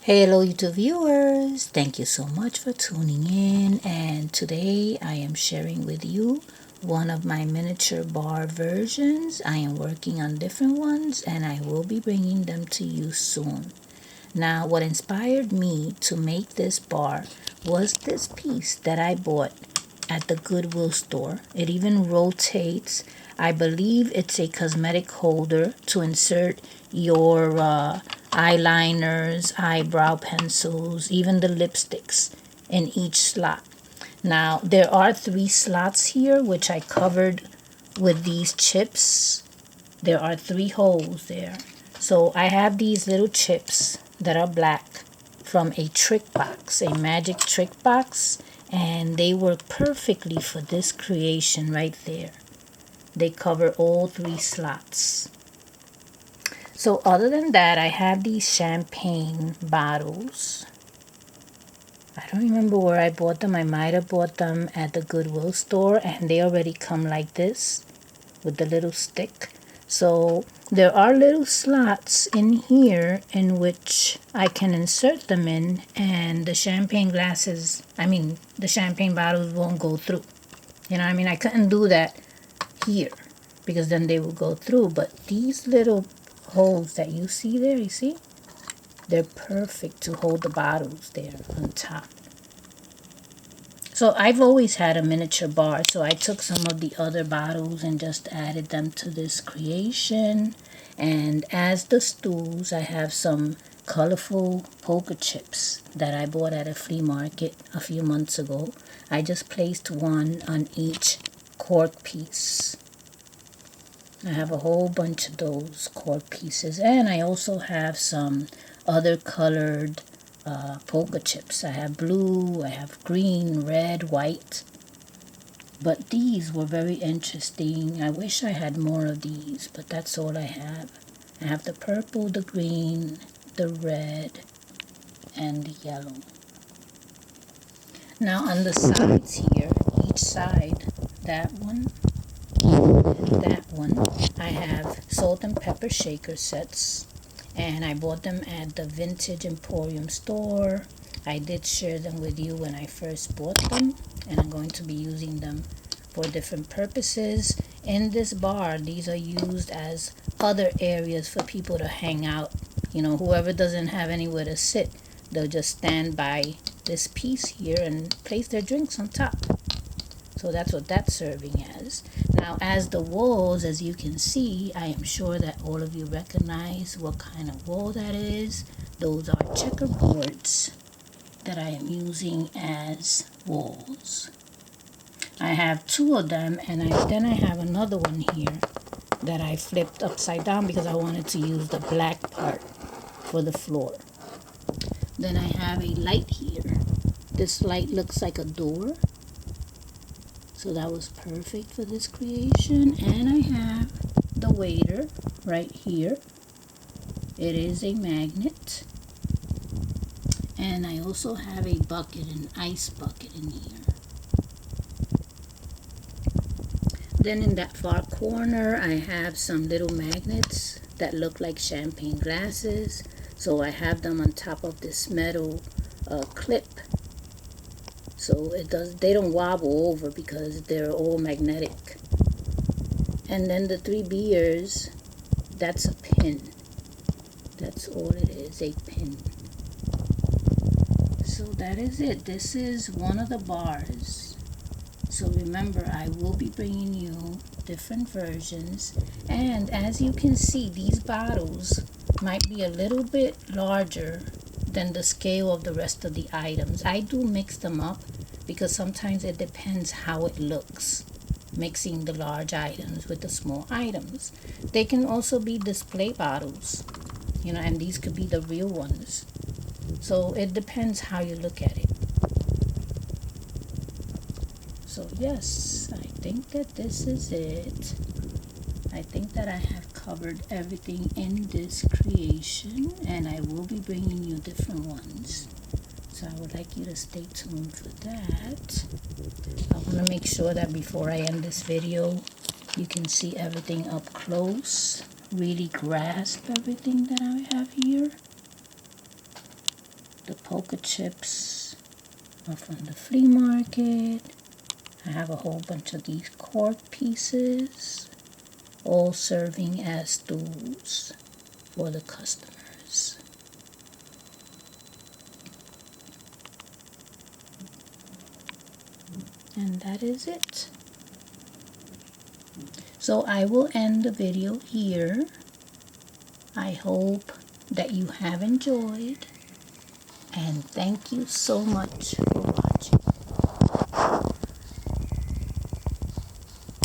Hello YouTube viewers, thank you so much for tuning in, and today I am sharing with you one of my miniature bar versions. I am working on different ones and I will be bringing them to you soon. Now what inspired me to make this bar was this piece that I bought at the Goodwill store. It even rotates. I believe it's a cosmetic holder to insert your eyeliners, eyebrow pencils, even the lipsticks in each slot. Now there are 3 slots here which I covered with these chips. There are 3 holes there. So I have these little chips that are black from a trick box, a magic trick box, and they work perfectly for this creation right there. They cover all 3 slots. So other than that, I have these champagne bottles. I don't remember where I bought them. I might have bought them at the Goodwill store, and they already come like this with the little stick. So there are little slots in here in which I can insert them in, and the champagne the champagne bottles won't go through. I couldn't do that here because then they will go through. But these little holes that you see there, you see? They're perfect to hold the bottles there on top. So I've always had a miniature bar, so I took some of the other bottles and just added them to this creation. And as the stools, I have some colorful poker chips that I bought at a flea market a few months ago. I just placed one on each cork piece. I have a whole bunch of those cork pieces, and I also have some other colored poker chips. I have blue, I have green, red, white. But these were very interesting. I wish I had more of these, but that's all I have. I have the purple, the green, the red, and the yellow. Now on the sides here, each side, that one, I have salt and pepper shaker sets. And I bought them at the Vintage Emporium store. I did share them with you when I first bought them, and I'm going to be using them for different purposes. In this bar, these are used as other areas for people to hang out. Whoever doesn't have anywhere to sit, they'll just stand by this piece here and place their drinks on top. So that's what that's serving as. Now, as the walls, as you can see, I am sure that all of you recognize what kind of wall that is. Those are checkerboards that I am using as walls. I have 2 of them, and then I have another one here that I flipped upside down because I wanted to use the black part for the floor. Then I have a light here. This light looks like a door. So that was perfect for this creation. And I have the waiter right here. It is a magnet. And I also have a bucket, an ice bucket in here. Then in that far corner, I have some little magnets that look like champagne glasses. So I have them on top of this metal clip. So they don't wobble over because they're all magnetic. And then the 3 beers, that's a pin. That's all it is, a pin. So that is it. This is one of the bars. So remember, I will be bringing you different versions. And as you can see, these bottles might be a little bit larger than the scale of the rest of the items. I do mix them up because sometimes it depends how it looks, mixing the large items with the small items. They can also be display bottles, and these could be the real ones. So it depends how you look at it. So yes, I think that this is it. I think that I have covered everything in this creation, and I will be bringing you different ones. So I would like you to stay tuned for that. I want to make sure that before I end this video, you can see everything up close, really grasp everything that I have here. The polka chips are from the flea market. I have a whole bunch of these cork pieces, all serving as stools for the customers. And that is it. So I will end the video here. I hope that you have enjoyed, and thank you so much for